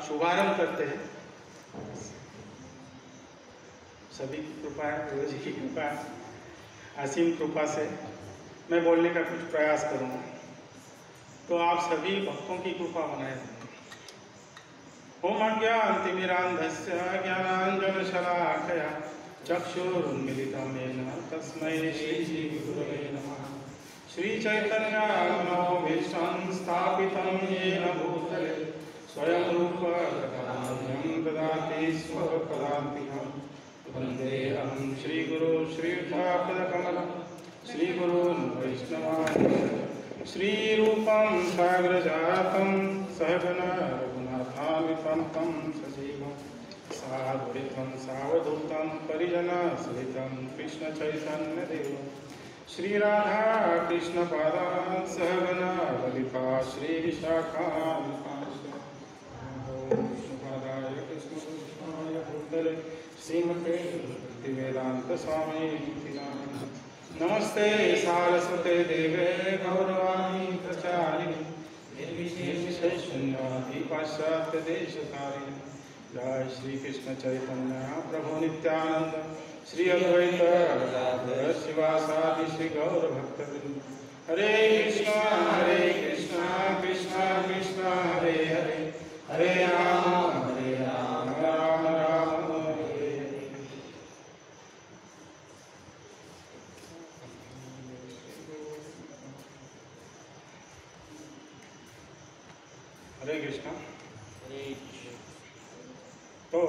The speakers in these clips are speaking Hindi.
शुभारंभ करते हैं। सभी की कृपा है, गुरु जी की कृपा है, असीम कृपा से मैं बोलने का कुछ प्रयास करूंगा, तो आप सभी भक्तों की कृपा बनाए रखें। ओम अज्ञानतिमिरान्धस्य ज्ञानाञ्जनशलाकया चक्षुरुन्मिलितं येन तस्मै श्रीगुरवे नमः। श्रीचैतन्यमनोभीष्टं स्थापितं येन भूतले स्वयं रूप ददाति स्वपदान्तिकं। वन्देऽहं श्रीगुरो श्रीयुतापदकमलं श्रीगुरून् वैष्णवान् श्रीरूपं साग्रजातं सहगण रघुनाथामितं तं सजीवं साद्वैतं सावधूतं परिजनसहितं कृष्णचैतन्यदेवं श्रीराधा कृष्णपादान् सहगण ललिता श्रीविशाखान्वितांश्च विष्णुपादाय कृष्णकृष्णाय भूतले श्रीमते भक्तिवेदान्त स्वामी नमस्ते सारस्वते देवे गौरवाणी प्रचारिणे निर्विशेषशून्यवादी पाश्चात्यदेशकारिणे जय श्री कृष्ण चैतन्य प्रभु नित्यानंद श्री अद्वैत गदाधर शिवासादि श्री गौर भक्तवृंद। हरे कृष्णा कृष्णा कृष्णा हरे हरे, हरे राम राम राम हरे हरे। हरे कृष्णा। तो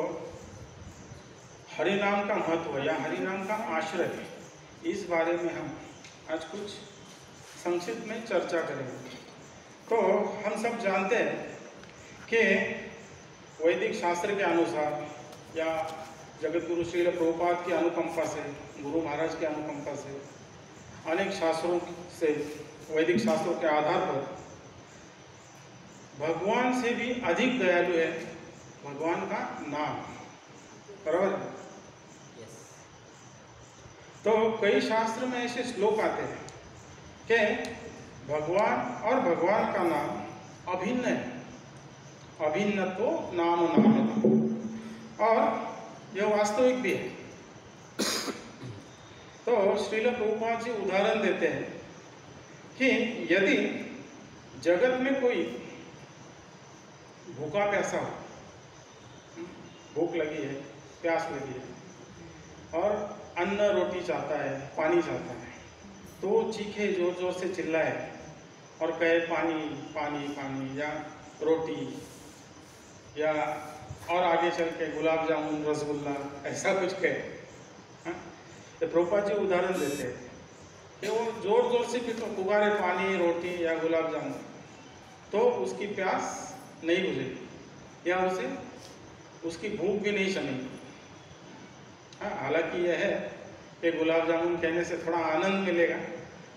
हरि नाम का महत्व या हरि नाम का आश्रय, इस बारे में हम आज कुछ संक्षिप्त में चर्चा करेंगे। तो हम सब जानते हैं कि वैदिक शास्त्र के अनुसार या जगत गुरु श्रील प्रभुपाद की अनुकंपा से, गुरु महाराज की अनुकंपा से, अनेक शास्त्रों से, वैदिक शास्त्रों के आधार पर भगवान से भी अधिक दयालु है भगवान का नाम। बराबर। तो कई शास्त्र में ऐसे श्लोक आते हैं कि भगवान और भगवान का नाम अभिन्न है, अभिन्न तो नाम नाम, और यह वास्तविक भी है। तो श्रील प्रभुपाद जी उदाहरण देते हैं कि यदि जगत में कोई भूखा प्यासा हो, भूख लगी है, प्यास लगी है और अन्न रोटी चाहता है, पानी चाहता है, तो चीखे, जोर जोर से चिल्लाए और कहे पानी पानी पानी, या रोटी, या और आगे चल के गुलाब जामुन रसगुल्ला, ऐसा कुछ कहे। तो प्रभुपाद जी उदाहरण देते हैं कि वो जोर जोर से पुकारे पानी रोटी या गुलाब जामुन, तो उसकी प्यास नहीं बुझेगी या उसे उसकी भूख भी नहीं शमेगी। हालांकि यह है कि गुलाब जामुन कहने से थोड़ा आनंद मिलेगा,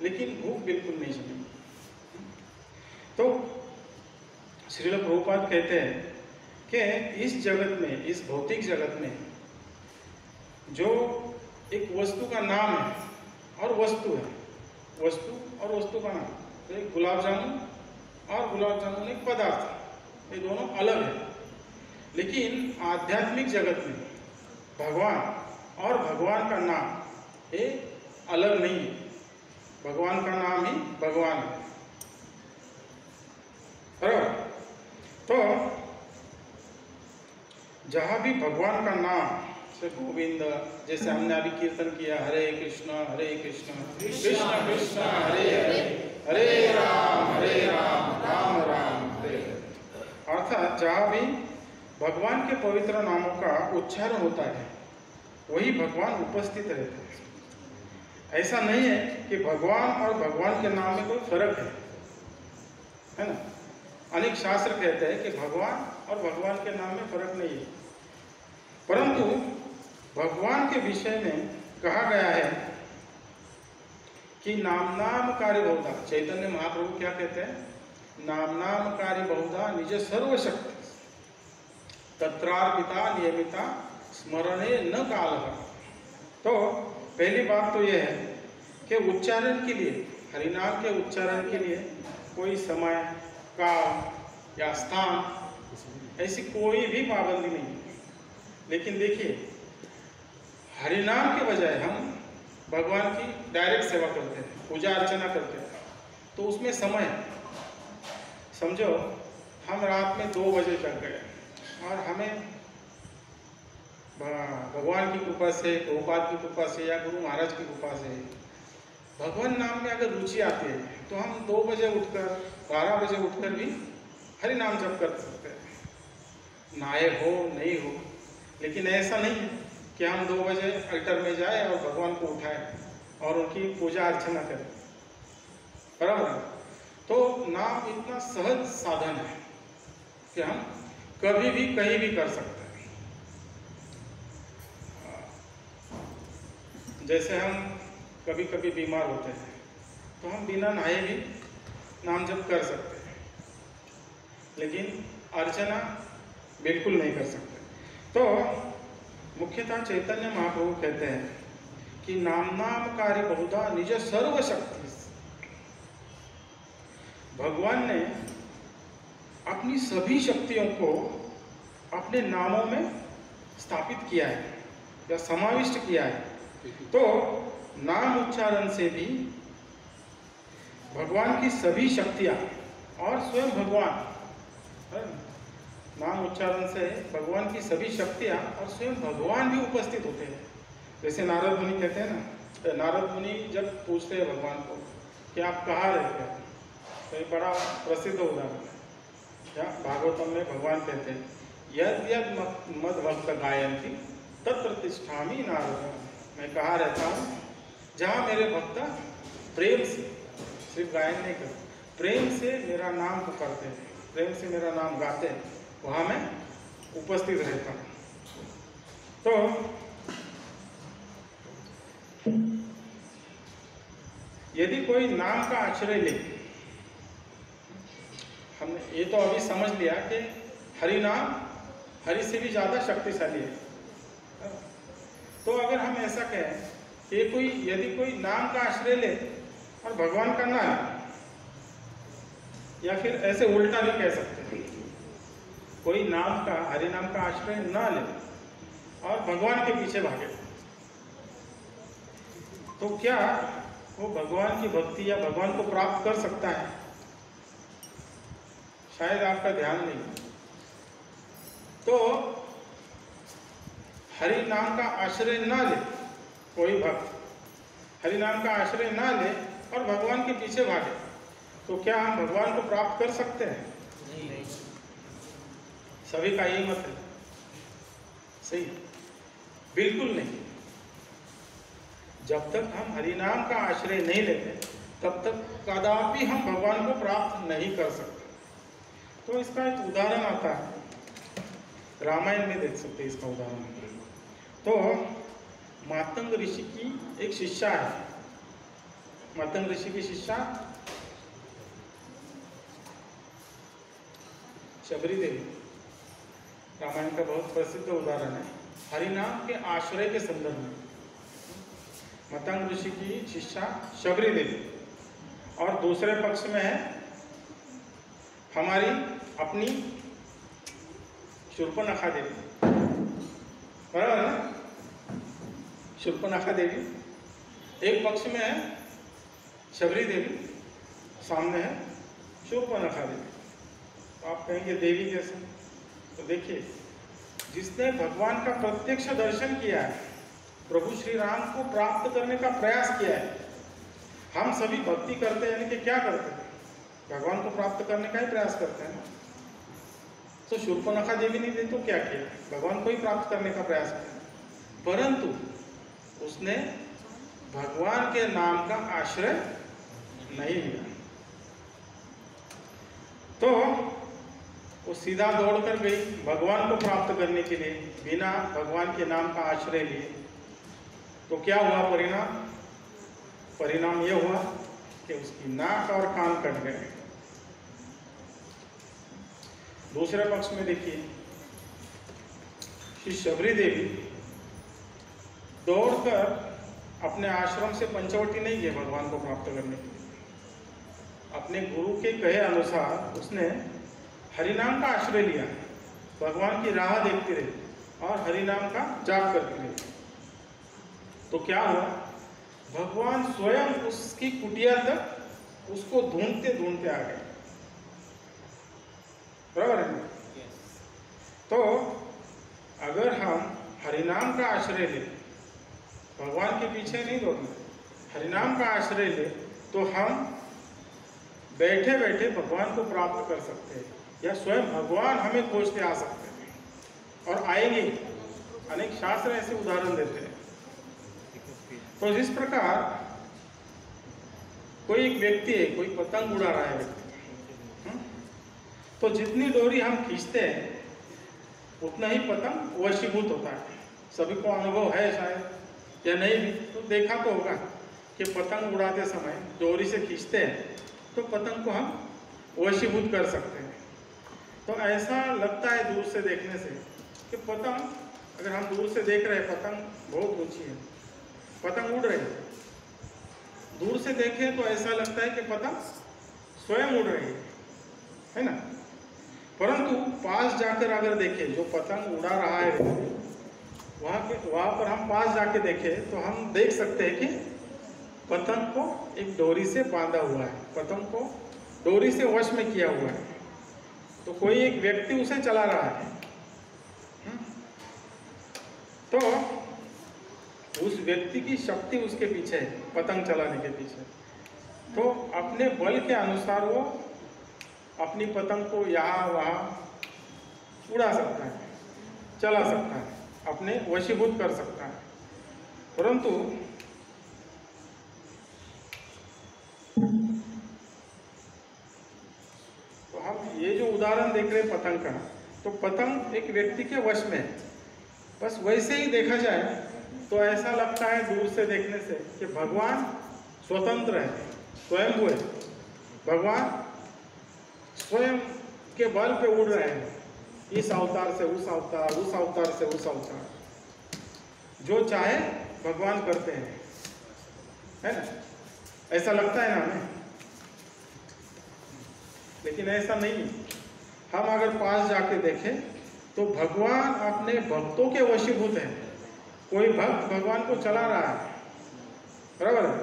लेकिन भूख बिल्कुल नहीं शमेगी। तो श्रील प्रभुपाद कहते हैं कि इस जगत में, इस भौतिक जगत में जो एक वस्तु का नाम है और वस्तु है, वस्तु और वस्तु का नाम, तो एक गुलाब जामुन और गुलाब जामुन एक पदार्थ, ये दोनों अलग है। लेकिन आध्यात्मिक जगत में भगवान और भगवान का नाम ये अलग नहीं है, भगवान का नाम ही भगवान है। बराबर। तो जहाँ भी भगवान का नाम से गोविंद, जैसे हमने अभी कीर्तन किया, हरे कृष्ण कृष्ण कृष्ण हरे हरे, हरे राम राम राम हरे हरे। अर्थात जहाँ भी भगवान के पवित्र नामों का उच्चारण होता है वही भगवान उपस्थित रहते हैं। ऐसा नहीं है कि भगवान और भगवान के नाम में कोई फर्क है ना। अनेक शास्त्र कहते हैं कि भगवान और भगवान के नाम में फर्क नहीं है, परंतु भगवान के विषय में कहा गया है कि नाम नाम कार्य बहुधा। चैतन्य महाप्रभु क्या कहते हैं? नाम नाम कार्य बहुधा निज सर्वशक्ति तत्रार्पिता नियमिता स्मरणे न काल। तो पहली बात तो यह है कि उच्चारण के लिए, हरिनाम के उच्चारण के लिए कोई समय, काल या स्थान ऐसी कोई भी पाबंदी नहीं है। लेकिन देखिए, हरिनाम के बजाय हम भगवान की डायरेक्ट सेवा करते हैं, पूजा अर्चना करते हैं, तो उसमें समय, समझो हम रात में 2 बजे जग गए और हमें भगवान की कृपा से, प्रभुपाद की कृपा से या गुरु महाराज की कृपा से भगवान नाम में अगर रुचि आती है तो हम 2 बजे उठकर, 12 बजे उठकर भी हरि नाम जप कर सकते हैं, नहाए हो नहीं हो। लेकिन ऐसा नहीं है कि हम 2 बजे अल्टर में जाए और भगवान को उठाए और उनकी पूजा अर्चना करें। बराबर। तो नाम इतना सहज साधन है कि हम कभी भी कहीं भी कर सकते हैं। जैसे हम कभी कभी बीमार होते हैं तो हम बिना नहाए भी नाम जप कर सकते हैं, लेकिन अर्चना बिल्कुल नहीं कर सकते। तो मुख्यतः चैतन्य महाप्रभु कहते हैं कि नाम नाम कार्य बहुधा निज सर्वशक्ति। भगवान ने अपनी सभी शक्तियों को अपने नामों में स्थापित किया है या समाविष्ट किया है। तो नाम उच्चारण से भी भगवान की सभी शक्तियाँ और स्वयं भगवान, नाम उच्चारण से भगवान की सभी शक्तियाँ और स्वयं भगवान भी उपस्थित होते हैं। जैसे नारद मुनि कहते हैं ना, नारद मुनि जब पूछते हैं भगवान को कि आप कहाँ रहते हैं, तो एक बड़ा प्रसिद्ध उदाहरण है, या भागवतम में भगवान कहते हैं यद यद मद भक्त गायन्ति तत्र तिष्ठामि नारद। मैं कहाँ रहता हूँ, जहाँ मेरे भक्त प्रेम से, सिर्फ गायन नहीं करते, प्रेम से मेरा नाम पुकारते हैं, प्रेम से मेरा नाम गाते हैं, वहाँ मैं उपस्थित रहता हूँ। तो यदि कोई नाम का आश्रय ले, हमने ये तो अभी समझ लिया कि हरि नाम हरि से भी ज़्यादा शक्तिशाली है। तो अगर हम ऐसा कहें कि यदि कोई नाम का आश्रय ले और भगवान का ना ले, या फिर ऐसे उल्टा भी कह सकते हैं, कोई नाम का, हरि नाम का आश्रय ना ले और भगवान के पीछे भागे, तो क्या वो भगवान की भक्ति या भगवान को प्राप्त कर सकता है? शायद आपका ध्यान नहीं। तो हरि नाम का आश्रय ना ले कोई भक्त, हरि नाम का आश्रय ना ले और भगवान के पीछे भागे, तो क्या हम भगवान को प्राप्त कर सकते हैं? नहीं। सभी का यही मत है। सही? बिल्कुल नहीं। जब तक हम हरि नाम का आश्रय नहीं लेते तब तक कदापि हम भगवान को प्राप्त नहीं कर सकते। तो इसका एक उदाहरण आता है, रामायण में देख सकते हैं इसका उदाहरण। तो मातंग ऋषि की एक शिष्या है, मातंग ऋषि की शिष्या शबरी देवी, रामायण का बहुत प्रसिद्ध उदाहरण है हरिनाम के आश्रय के संदर्भ में। मातंग ऋषि की शिष्या शबरी देवी, और दूसरे पक्ष में है हमारी अपनी शूर्पणखा देवी, बराबर है ना? शूर्पणखा देवी एक पक्ष में है, शबरी देवी सामने है शूर्पणखा देवी। तो आप कहेंगे देवी कैसे? तो देखिए, जिसने भगवान का प्रत्यक्ष दर्शन किया है, प्रभु श्री राम को प्राप्त करने का प्रयास किया है। हम सभी भक्ति करते हैं, यानी कि क्या करते हैं? भगवान को प्राप्त करने का ही प्रयास करते हैं ना। तो शूर्पणखा देवी ने तो क्या किया? भगवान को ही प्राप्त करने का प्रयास किया, परंतु उसने भगवान के नाम का आश्रय नहीं लिया। तो वो सीधा दौड़ कर गई भगवान को प्राप्त करने के लिए, बिना भगवान के नाम का आश्रय लिए। तो क्या हुआ परिणाम? परिणाम यह हुआ कि उसकी नाक और कान कट गए। दूसरे पक्ष में देखिए, श्री शबरी देवी दौड़कर अपने आश्रम से पंचवटी नहीं गए भगवान को प्राप्त करने के लिए। अपने गुरु के कहे अनुसार उसने हरिनाम का आश्रय लिया, भगवान की राह देखती रही और हरिनाम का जाप करती रही। तो क्या हुआ? भगवान स्वयं उसकी कुटिया तक उसको ढूंढते ढूंढते आ गए, बराबर है? तो अगर हम हरिनाम का आश्रय ले, भगवान के पीछे नहीं दौड़ना, हरिनाम का आश्रय ले, तो हम बैठे बैठे भगवान को प्राप्त कर सकते हैं, या स्वयं भगवान हमें खोजते आ सकते हैं और आएंगे। अनेक शास्त्र ऐसे उदाहरण देते हैं। तो जिस प्रकार कोई एक व्यक्ति है, कोई पतंग उड़ा रहा है व्यक्ति, तो जितनी डोरी हम खींचते हैं उतना ही पतंग वशीभूत होता है। सभी को अनुभव है शायद या नहीं भी, तो देखा तो होगा कि पतंग उड़ाते समय डोरी से खींचते हैं तो पतंग को हम वशीभूत कर सकते हैं। तो ऐसा लगता है दूर से देखने से कि पतंग, अगर हम दूर से देख रहे हैं पतंग बहुत ऊंची है, पतंग उड़ रही है, दूर से देखें तो ऐसा लगता है कि पतंग स्वयं उड़ रही है ना? परंतु पास जाकर अगर देखें, जो पतंग उड़ा रहा है वहाँ पर हम पास जाके देखें तो हम देख सकते हैं कि पतंग को एक डोरी से बांधा हुआ है, पतंग को डोरी से वश में किया हुआ है। तो कोई एक व्यक्ति उसे चला रहा है। तो उस व्यक्ति की शक्ति उसके पीछे है, पतंग चलाने के पीछे। तो अपने बल के अनुसार वो अपनी पतंग को यहाँ वहाँ उड़ा सकता है, चला सकता है, अपने वशीभूत कर सकता है। परंतु तो हम ये जो उदाहरण देख रहे हैं पतंग का, तो पतंग एक व्यक्ति के वश में है। बस वैसे ही देखा जाए तो ऐसा लगता है दूर से देखने से कि भगवान स्वतंत्र है, स्वयंभू है। भगवान स्वयं के बल पे उड़ रहे हैं, इस अवतार से उस अवतार, उस अवतार से उस अवतार, जो चाहे भगवान करते हैं, है ना? ऐसा लगता है ना हमें, लेकिन ऐसा नहीं। हम अगर पास जाके देखें तो भगवान अपने भक्तों के वशीभूत हैं। कोई भक्त भगवान को चला रहा है, बराबर है।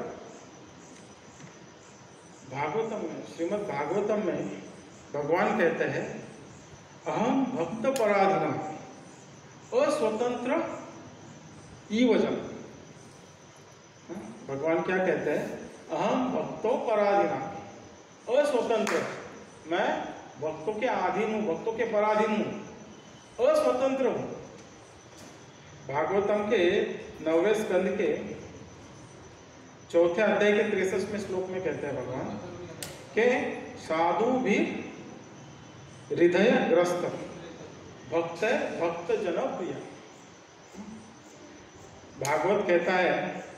भागवतम में, श्रीमद् भागवतम में भगवान कहते हैं, अहम भक्त पराधीन अस्वतंत्र ईवजम। भगवान क्या कहते हैं? अहम भक्तों पराधीन अस्वतंत्र, मैं भक्तों के अधीन हूँ, भक्तों के पराधीन हूँ, अस्वतंत्र हूँ। भागवतम के 9वें स्कंद के 4थे अध्याय के 63वें श्लोक में कहते हैं भगवान के साधु भी हृदय ग्रस्त भक्त भक्त जन प्रिय। भागवत कहता है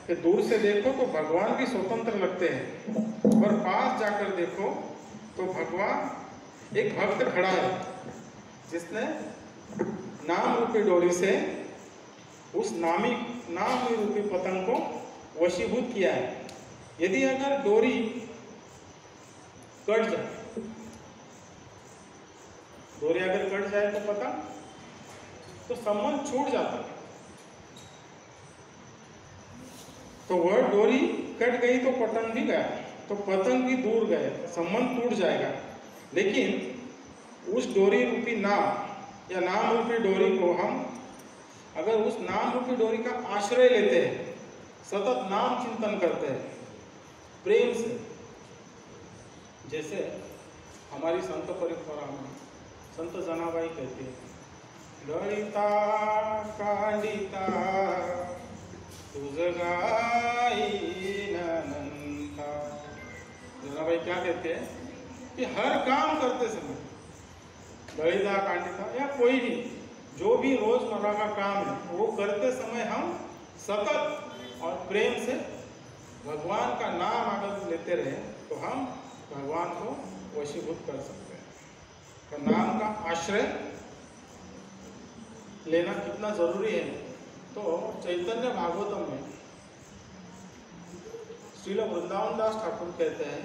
कि दूर से देखो तो भगवान भी स्वतंत्र लगते हैं, और पास जाकर देखो तो भगवान एक भक्त खड़ा है जिसने नाम रूपी डोरी से उस नाम रूपी पतंग को वशीभूत किया है। यदि अगर डोरी कट जाए, डोरी अगर कट जाए तो पतंग तो संबंध छूट जाता है। तो वह डोरी कट गई तो पतंग भी गया, तो पतंग भी दूर गए, संबंध टूट जाएगा। लेकिन उस डोरी रूपी नाम या नाम रूपी डोरी को हम अगर उस नाम रूपी डोरी का आश्रय लेते हैं, सतत नाम चिंतन करते हैं प्रेम से, जैसे हमारी संत परंपरा में संत जनाबाई कहती है, ललिता कांडिता तुझ गाई अनंता। जनाबाई क्या कहते हैं कि हर काम करते समय, ललिता कांडिता या कोई भी जो भी रोजमर्रा का काम है वो करते समय हम सतत और प्रेम से भगवान का नाम अगर लेते रहे तो हम भगवान को वशीभूत कर सकते हैं। तो नाम का आश्रय लेना कितना जरूरी है। तो चैतन्य भागवतम में श्रील वृंदावन दास ठाकुर कहते हैं,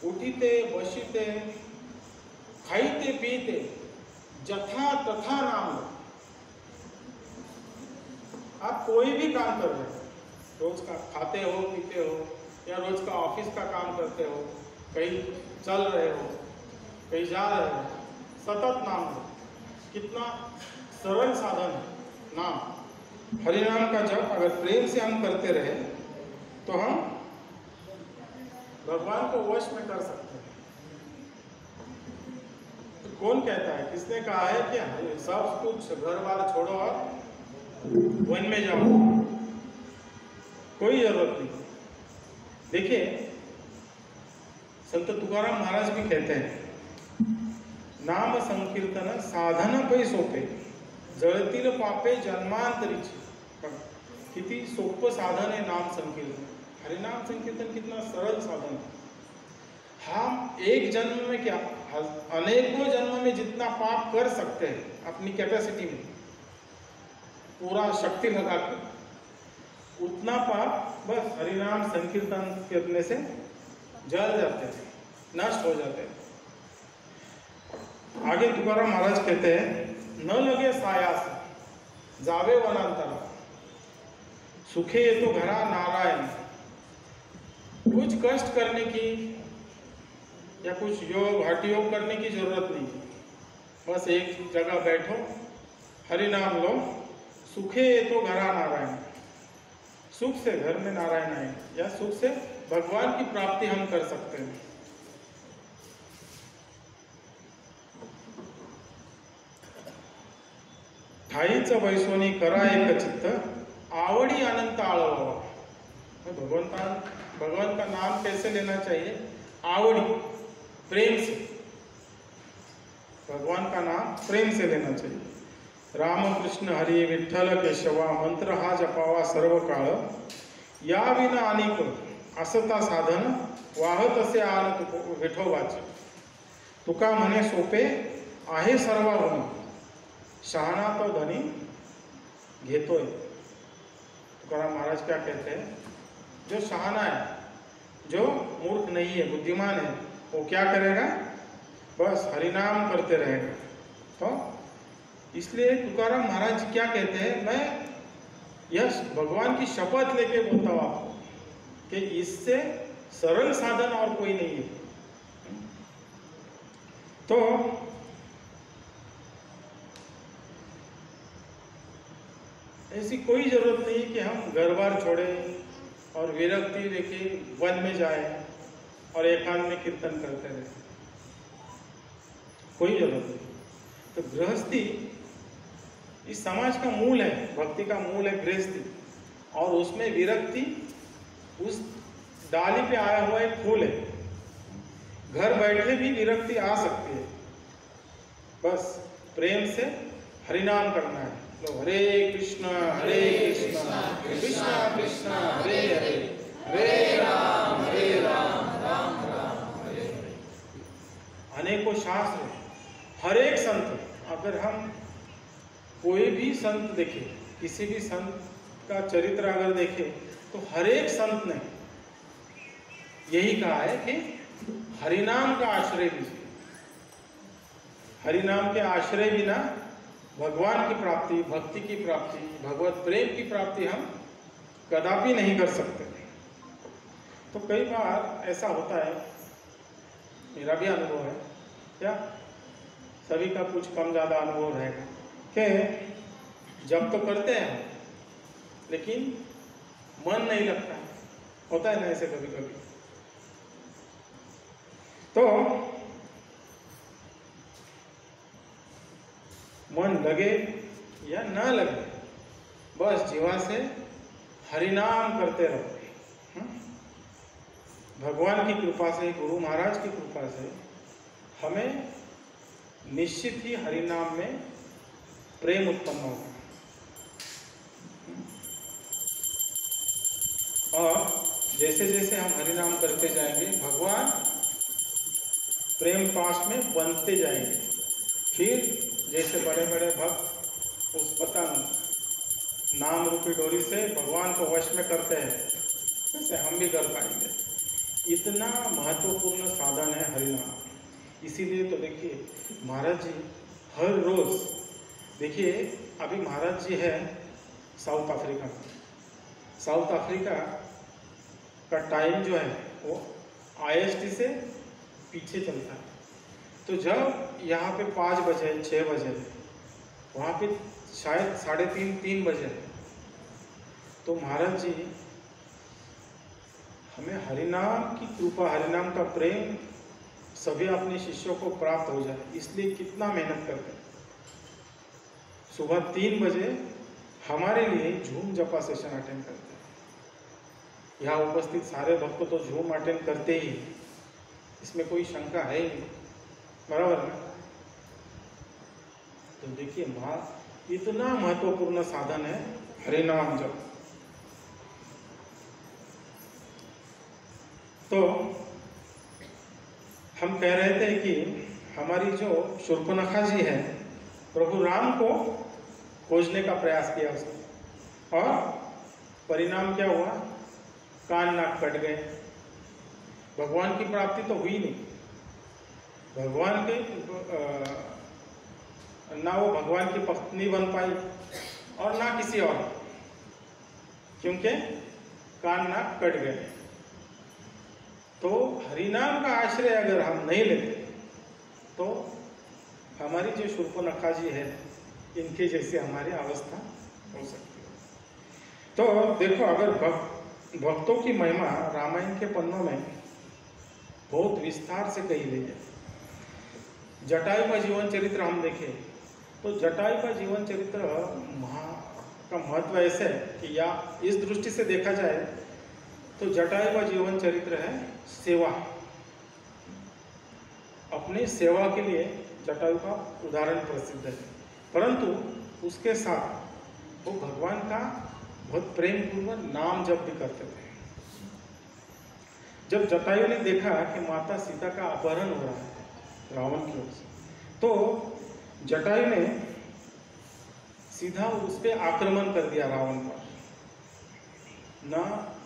उठीते बसीते खाईते पीते जथा तथा नाम लो। आप कोई भी काम कर रहे हो, रोज का खाते हो पीते हो या रोज का ऑफिस का काम करते हो, कहीं चल रहे हो, कहीं जा रहे हो, सतत नाम लो। कितना सरल साधन है नाम। हरिनाम का जप अगर प्रेम से हम करते रहे तो हम भगवान को वश में कर सकते हैं। तो कौन कहता है, किसने कहा है कि सब कुछ घर बार छोड़ो और वन में जाओ? कोई जरूरत नहीं। देखिए संत तुकाराम महाराज भी कहते हैं, नाम संकीर्तन साधन पै सोपे जळतील पापे जन्मांतरीची। किती सोपं साधन है नाम संकीर्तन। हरिनाम संकीर्तन कितना सरल साधन है। हम एक जन्म में क्या अनेकों जन्म में जितना पाप कर सकते हैं अपनी कैपेसिटी में, पूरा शक्ति लगा कर, उतना पाप बस हरिनाम संकीर्तन करने से जल जाते हैं, नष्ट हो जाते हैं। आगे तुकाराम महाराज कहते हैं, न लगे सायास जावे वनांतरा, सुखे ये तो घरा नारायण। कुछ कष्ट करने की या कुछ योग हठ योग करने की जरूरत नहीं, बस एक जगह बैठो, हरि नाम लो, सुखे ये तो घरा नारायण, सुख से घर में नारायण आए या सुख से भगवान की प्राप्ति हम कर सकते हैं। ठाईच वैसोनी करा एक चित्त, आवड़ी अनंत आळवा। भगवान का नाम कैसे लेना चाहिए? आवड़ी, प्रेम से। भगवान का नाम प्रेम से लेना चाहिए। राम कृष्ण हरि विठ्ठल केशवा मंत्र हा जपावा सर्व काळ, या विना अनेक असता साधन, वाहत असे आन विठोबाचे। तुका म्हणे सोपे आहे सर्व गुण, शहाणा तो धनी घेतोय। तुकाराम महाराज क्या कहते हैं? जो शहाना है, जो मूर्ख नहीं है, बुद्धिमान है, वो क्या करेगा? बस हरिनाम करते रहेगा। तो इसलिए तुकाराम महाराज क्या कहते हैं, मैं यह भगवान की शपथ लेके बोलता हूं आपको कि इससे सरल साधन और कोई नहीं है। तो ऐसी कोई जरूरत नहीं कि हम घर बार छोड़ें और विरक्ति लेके वन में जाए और एकांत में कीर्तन करते रहे, कोई जरूरत नहीं। तो गृहस्थी इस समाज का मूल है, भक्ति का मूल है गृहस्थी, और उसमें विरक्ति उस डाली पे आया हुआ एक फूल है। घर बैठे भी विरक्ति आ सकती है, बस प्रेम से हरिनाम करना है। तो हरे कृष्ण कृष्ण कृष्ण हरे हरे, हरे राम राम राम हरे हरे। अनेकों शास्त्र, हर एक संत, अगर हम कोई भी संत देखे, किसी भी संत का चरित्र अगर देखे, तो हर एक संत ने यही कहा है कि हरिनाम का आश्रय लीजिए। हरिनाम के आश्रय बिना भगवान की प्राप्ति, भक्ति की प्राप्ति, भगवत प्रेम की प्राप्ति हम कदापि नहीं कर सकते। तो कई बार ऐसा होता है, मेरा भी अनुभव है, क्या सभी का कुछ कम ज़्यादा अनुभव रहेगा, कि जब तो करते हैं लेकिन मन नहीं लगता, होता है ना ऐसे कभी कभी। तो मन लगे या ना लगे, बस जीवा से हरिनाम करते रहो। भगवान की कृपा से, गुरु महाराज की कृपा से हमें निश्चित ही हरिनाम में प्रेम उत्पन्न होगा। और जैसे जैसे हम हरिनाम करते जाएंगे, भगवान प्रेम पास में बनते जाएंगे। फिर जैसे बड़े बड़े भक्त उस पतंग नाम रूपी डोरी से भगवान को वश में करते हैं, वैसे हम भी कर पाएंगे। इतना महत्वपूर्ण साधन है हरिनाम। इसीलिए तो देखिए महाराज जी हर रोज, देखिए अभी महाराज जी है साउथ अफ्रीका में। साउथ अफ्रीका का टाइम जो है वो IST से पीछे चलता है। तो जब यहाँ पे 5 बजे 6 बजे, वहाँ पे शायद 3:30 बजे, तो महाराज जी हमें हरिनाम की कृपा, हरिनाम का प्रेम सभी अपने शिष्यों को प्राप्त हो जाए, इसलिए कितना मेहनत करते हैं। सुबह 3 बजे हमारे लिए झूम जपा सेशन अटेंड करते हैं। यहाँ उपस्थित सारे भक्त तो झूम अटेंड करते ही, इसमें कोई शंका है ही नहीं, बराबर ना? तो देखिए इतना महत्वपूर्ण साधन है हरिनाम जप। तो हम कह रहे थे कि हमारी जो शूर्पणखा जी है, प्रभु राम को खोजने का प्रयास किया उसने, और परिणाम क्या हुआ? कान नाक कट गए, भगवान की प्राप्ति तो हुई नहीं। भगवान के ना वो भगवान की पत्नी बन पाई और ना किसी और, क्योंकि कान नाक कट गए। तो हरिनाम का आश्रय अगर हम नहीं लेते तो हमारी जो शूर्पणखा जी है, इनके जैसी हमारी अवस्था हो सकती है। तो देखो, अगर भक्तों की महिमा रामायण के पन्नों में बहुत विस्तार से कही गई है। जटायु का जीवन चरित्र हम देखें तो जटायु का जीवन चरित्र का महत्व ऐसे है कि, या इस दृष्टि से देखा जाए तो जटायु का जीवन चरित्र है सेवा। अपनी सेवा के लिए जटायु का उदाहरण प्रसिद्ध है, परंतु उसके साथ वो भगवान का बहुत प्रेम पूर्वक नाम जप भी करते थे। जब जटायु ने देखा कि माता सीता का अपहरण हो रहा है रावण की ओर से, तो जटायु ने सीधा उस पर आक्रमण कर दिया रावण पर। ना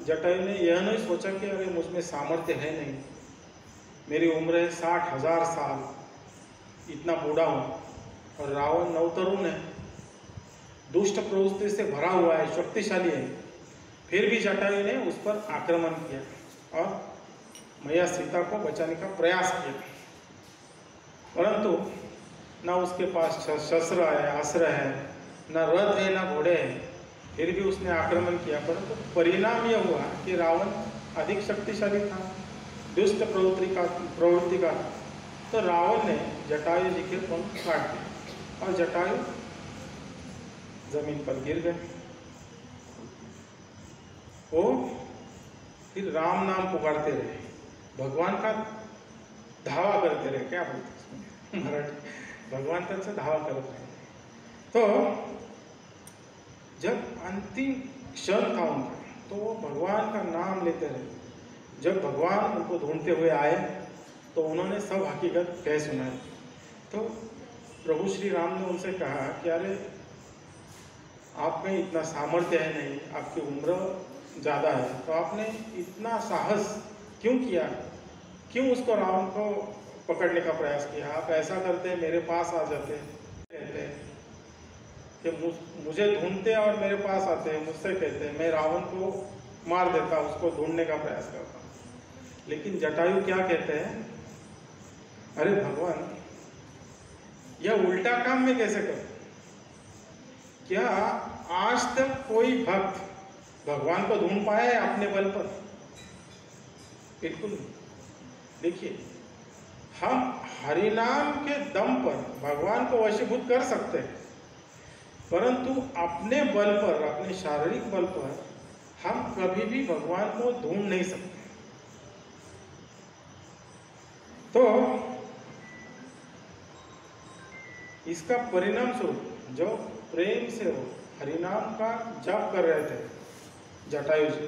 जटायु ने यह नहीं सोचा कि अरे मुझ में सामर्थ्य है नहीं, मेरी उम्र है 60,000 साल, इतना बूढ़ा हूँ, और रावण नवतरुण है, दुष्ट प्रवृत्ति से भरा हुआ है, शक्तिशाली है। फिर भी जटायु ने उस पर आक्रमण किया और मैया सीता को बचाने का प्रयास किया, परंतु ना उसके पास शस्त्र है, अस्त्र है, ना रथ है, ना घोड़े हैं, फिर भी उसने आक्रमण किया। परंतु परिणाम यह हुआ कि रावण अधिक शक्तिशाली था, दुष्ट प्रवृत्ति का। तो रावण ने जटायु जी के पंख काट दिए और जटायु जमीन पर गिर गए। वो फिर राम नाम पुकारते रहे, भगवान का धावा करते रहे, क्या बोलते हैं मराठी, भगवान तक से धावा करते रहे। तो जब अंतिम क्षण था उनका, तो वो भगवान का नाम लेते रहे। जब भगवान उनको ढूंढते हुए आए तो उन्होंने सब हकीकत कह सुनाई। तो प्रभु श्री राम ने उनसे कहा कि अरे आप में इतना सामर्थ्य है नहीं, आपकी उम्र ज़्यादा है, तो आपने इतना साहस क्यों किया, क्यों उसको रावण को पकड़ने का प्रयास किया? आप ऐसा करते मेरे पास आ जाते, कहते कि मुझे ढूंढते और मेरे पास आते, मुझसे कहते मैं रावण को मार देता, उसको ढूंढने का प्रयास करता। लेकिन जटायु क्या कहते हैं, अरे भगवान यह उल्टा काम मैं कैसे करूं? क्या आज तक कोई भक्त भगवान को ढूंढ पाया है अपने बल पर? बिल्कुल नहीं। देखिए, हम हरिनाम के दम पर भगवान को वशीभूत कर सकते हैं, परंतु अपने बल पर, अपने शारीरिक बल पर हम कभी भी भगवान को ढूंढ नहीं सकते। तो इसका परिणाम स्वरूप जो प्रेम से वो हरिनाम का जाप कर रहे थे जटायु जी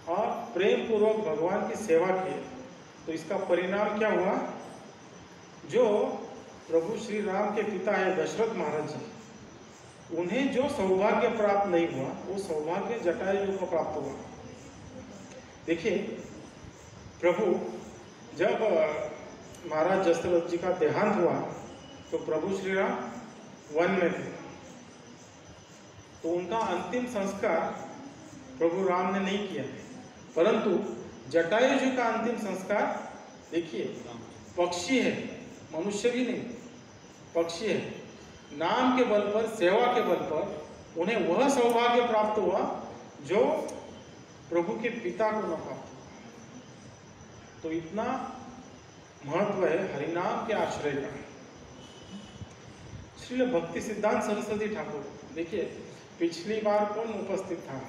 और प्रेम पूर्वक भगवान की सेवा की, तो इसका परिणाम क्या हुआ? जो प्रभु श्री राम के पिता है दशरथ महाराज जी, उन्हें जो सौभाग्य प्राप्त नहीं हुआ, वो सौभाग्य जटायु जी को प्राप्त हुआ। देखिए, प्रभु जब महाराज दशरथ जी का देहांत हुआ तो प्रभु श्री राम वन में थे, तो उनका अंतिम संस्कार प्रभु राम ने नहीं किया, परंतु जटायु जी का अंतिम संस्कार देखिए, पक्षी है, मनुष्य भी नहीं, पक्षी है, नाम के बल पर, सेवा के बल पर उन्हें वह सौभाग्य प्राप्त हुआ जो प्रभु के पिता को न प्राप्त हुआ। तो इतना महत्व है हरिनाम के आश्रय का। श्रील भक्ति सिद्धांत सरस्वती ठाकुर, देखिए पिछली बार कौन उपस्थित था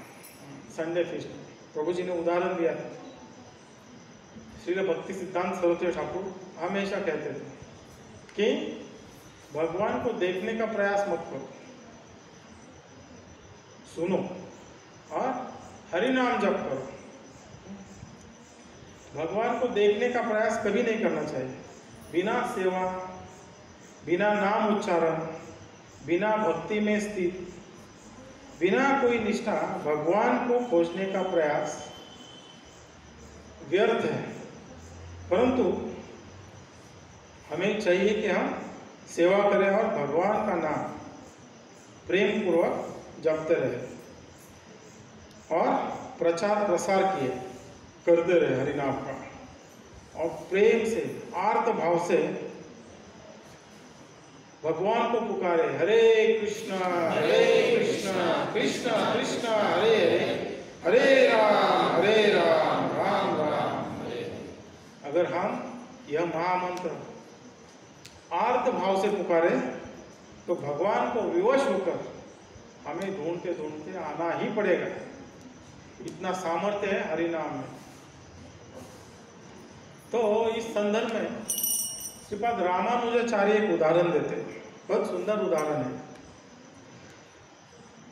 संडे फेस्ट में, प्रभु जी ने उदाहरण दिया था। श्रील भक्ति सिद्धांत सरस्वती ठाकुर हमेशा कहते थे कि भगवान को देखने का प्रयास मत करो, सुनो और हरिनाम जप करो। भगवान को देखने का प्रयास कभी नहीं करना चाहिए। बिना सेवा, बिना नाम उच्चारण, बिना भक्ति में स्थित, बिना कोई निष्ठा भगवान को खोजने का प्रयास व्यर्थ है। परंतु हमें चाहिए कि हम सेवा करें और भगवान का नाम प्रेम पूर्वक जपते रहे और प्रचार प्रसार करते रहे हरिनाम का, और प्रेम से आर्त भाव से भगवान को पुकारे, हरे कृष्णा कृष्ण कृष्ण हरे हरे, हरे राम राम राम हरे हरे। अगर हम यह महामंत्र आर्त भाव से पुकारे तो भगवान को विवश होकर हमें ढूंढते ढूंढते आना ही पड़ेगा। इतना सामर्थ्य है हरिनाम में। तो इस संदर्भ में श्रीपाद रामानुजाचार्य एक उदाहरण देते हैं, बहुत सुंदर उदाहरण है।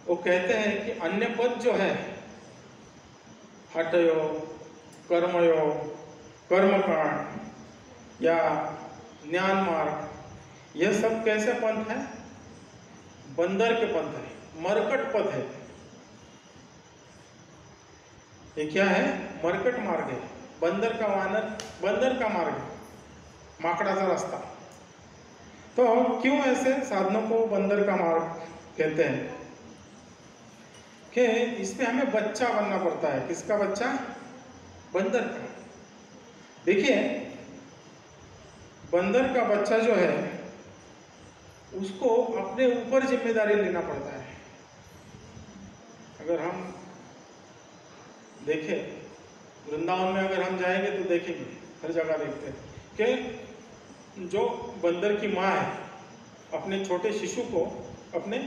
वो कहते हैं कि अन्य पद जो है, हठयोग, कर्मयोग, कर्मकांड या ज्ञान मार्ग, यह सब कैसे पंथ है? बंदर के पंथ है, मरकट पथ है। ये क्या है? मरकट मार्ग है, बंदर का वानर, बंदर का मार्ग है, माकड़ा का रास्ता। तो क्यों ऐसे साधनों को बंदर का मार्ग कहते हैं? कि इसमें हमें बच्चा बनना पड़ता है। किसका बच्चा? बंदर का। देखिए, बंदर का बच्चा जो है उसको अपने ऊपर जिम्मेदारी लेना पड़ता है। अगर हम देखें, वृंदावन में अगर हम जाएंगे तो देखेंगे, हर जगह देखते हैं कि जो बंदर की माँ है अपने छोटे शिशु को अपने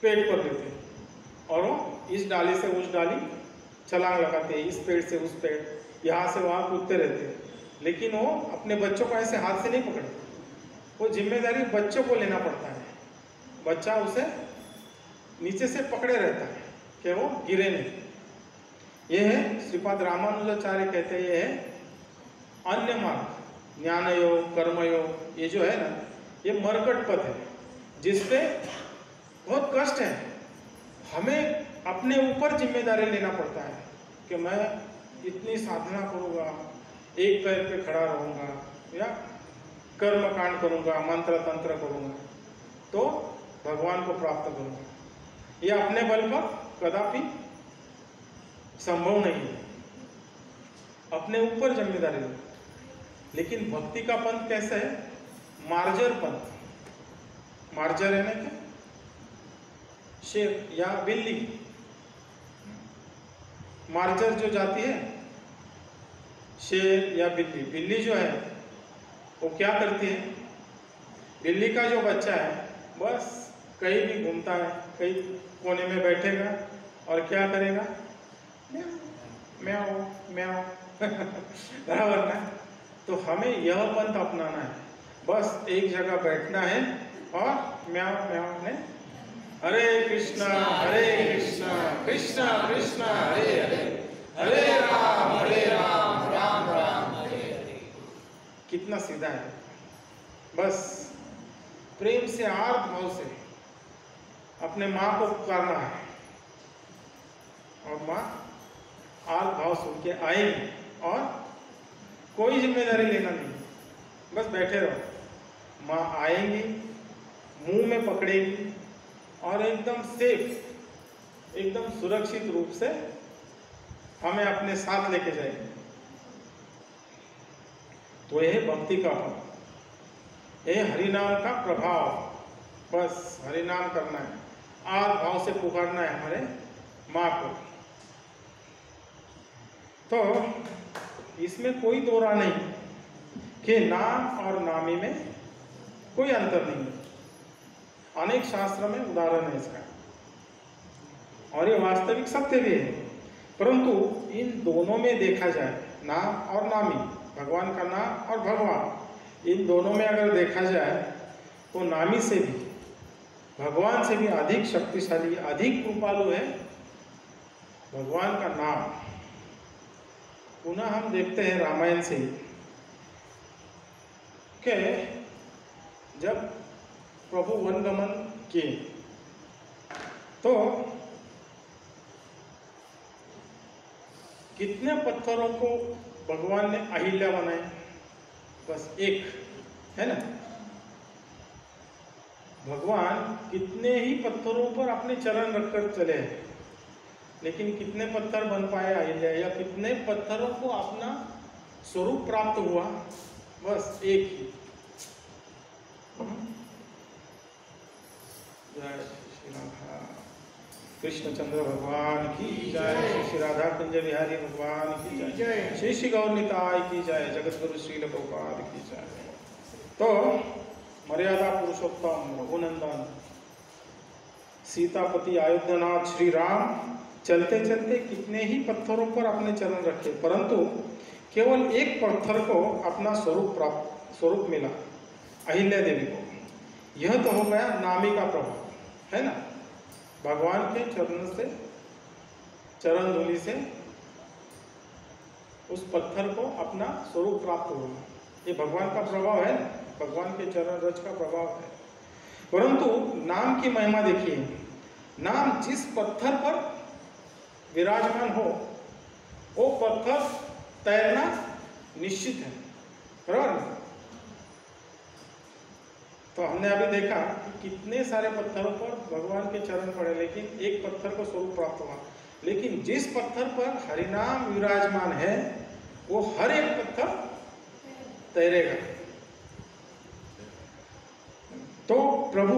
पेट पर लेते हैं और वो इस डाली से उस डाली छलांग लगाते हैं, इस पेड़ से उस पेड़, यहाँ से वहाँ कूदते रहते हैं। लेकिन वो अपने बच्चों को ऐसे हाथ से नहीं पकड़ते, वो जिम्मेदारी बच्चों को लेना पड़ता है। बच्चा उसे नीचे से पकड़े रहता है कि वो गिरे नहीं। ये है श्रीपाद रामानुजाचार्य कहते हैं, ये है अन्य मार्ग, ज्ञान योग, कर्मयोग। ये जो है ना, ये मरकट पथ है जिसपे बहुत कष्ट है। हमें अपने ऊपर जिम्मेदारी लेना पड़ता है कि मैं इतनी साधना करूँगा, एक पैर पे खड़ा रहूँगा या कर्म कांड करूँगा, मंत्र तंत्र करूँगा तो भगवान को प्राप्त करूँगा। ये अपने बल पर कदापि संभव नहीं है, अपने ऊपर जिम्मेदारी लो। लेकिन भक्ति का पंथ कैसा है? मार्जर पंथ। मार्जर है ना, क्या? शेर या बिल्ली। मार्जर जो जाती है, शेर या बिल्ली। बिल्ली जो है वो क्या करती है? बिल्ली का जो बच्चा है बस कहीं भी घूमता है, कहीं कोने में बैठेगा और क्या करेगा? म्याओ म्याओ बराबर ना? तो हमें यह पंथ अपनाना है, बस एक जगह बैठना है और म्याओ म्याओ ने हरे कृष्णा कृष्ण कृष्ण हरे हरे, हरे राम राम राम हरे हरे। कितना सीधा है। बस प्रेम से, आर्त भाव से अपने माँ को पुकारना है और माँ आर्त भाव सुन के आएगी और कोई जिम्मेदारी लेना नहीं, बस बैठे रहो। माँ आएंगी, मुंह में पकड़ेगी और एकदम सेफ, एकदम सुरक्षित रूप से हमें अपने साथ लेके जाएंगे। तो यह भक्ति का फल, यह हरिनाम का प्रभाव। बस हरिनाम करना है, आर्त भाव से पुकारना है हमारे माँ को। तो इसमें कोई दो राय नहीं कि नाम और नामी में कोई अंतर नहीं है। अनेक शास्त्र में उदाहरण है इसका और ये वास्तविक सत्य भी है। परंतु इन दोनों में देखा जाए, नाम और नामी, भगवान का नाम और भगवान, इन दोनों में अगर देखा जाए तो नामी से भी, भगवान से भी अधिक शक्तिशाली, अधिक कृपालु है भगवान का नाम। पुनः हम देखते हैं रामायण से कि जब प्रभु वनगमन किए तो कितने पत्थरों को भगवान ने अहिल्या बनाए। बस एक, है ना। भगवान कितने ही पत्थरों पर अपने चरण रखकर चले हैं, लेकिन कितने पत्थर बन पाए अहिल्या, या कितने पत्थरों को अपना स्वरूप प्राप्त हुआ? बस एक ही। जय श्री राधा कृष्णचंद्र भगवान की जय, श्री राधा कुंज बिहारी भगवान की जय, श्री श्री गौर निताय की जय, जगत गुरु श्रील प्रभुपाद की जय। तो मर्यादा पुरुषोत्तम रघुनंदन सीतापति अयोध्यानाथ श्री राम चलते चलते कितने ही पत्थरों पर अपने चरण रखे, परंतु केवल एक पत्थर को अपना स्वरूप मिला, अहिल्या देवी को। यह तो हो गया नामी का प्रभाव, है ना। भगवान के चरण से, चरण धूलि से उस पत्थर को अपना स्वरूप प्राप्त हुआ। ये भगवान का प्रभाव है, भगवान के चरण रज का प्रभाव है। परंतु नाम की महिमा देखिए, नाम जिस पत्थर पर विराजमान हो वो पत्थर तैरना निश्चित है, बराबर। तो हमने अभी देखा कि कितने सारे पत्थरों पर भगवान के चरण पड़े, लेकिन एक पत्थर को स्वरूप प्राप्त हुआ। लेकिन जिस पत्थर पर हरिनाम विराजमान है वो हर एक पत्थर तैरेगा। तो प्रभु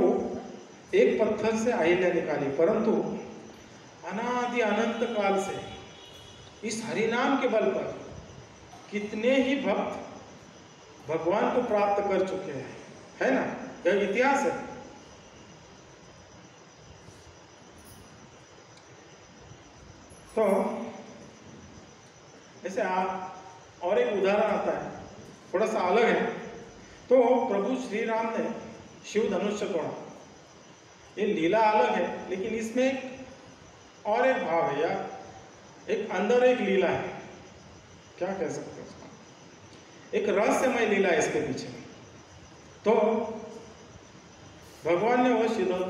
एक पत्थर से अहिल्या निकाली, परंतु अनादि अनंत काल से इस हरिनाम के बल पर कितने ही भक्त भगवान को प्राप्त कर चुके हैं, है ना। यह इतिहास है। तो ऐसे आप और एक उदाहरण आता है, थोड़ा सा अलग है। तो प्रभु श्री राम ने शिव धनुष तोड़ा। ये लीला अलग है, लेकिन इसमें और एक भाव है, या एक अंदर एक लीला है, क्या कह सकते हैं उसका, एक रहस्यमय लीला है इसके पीछे। तो भगवान ने वह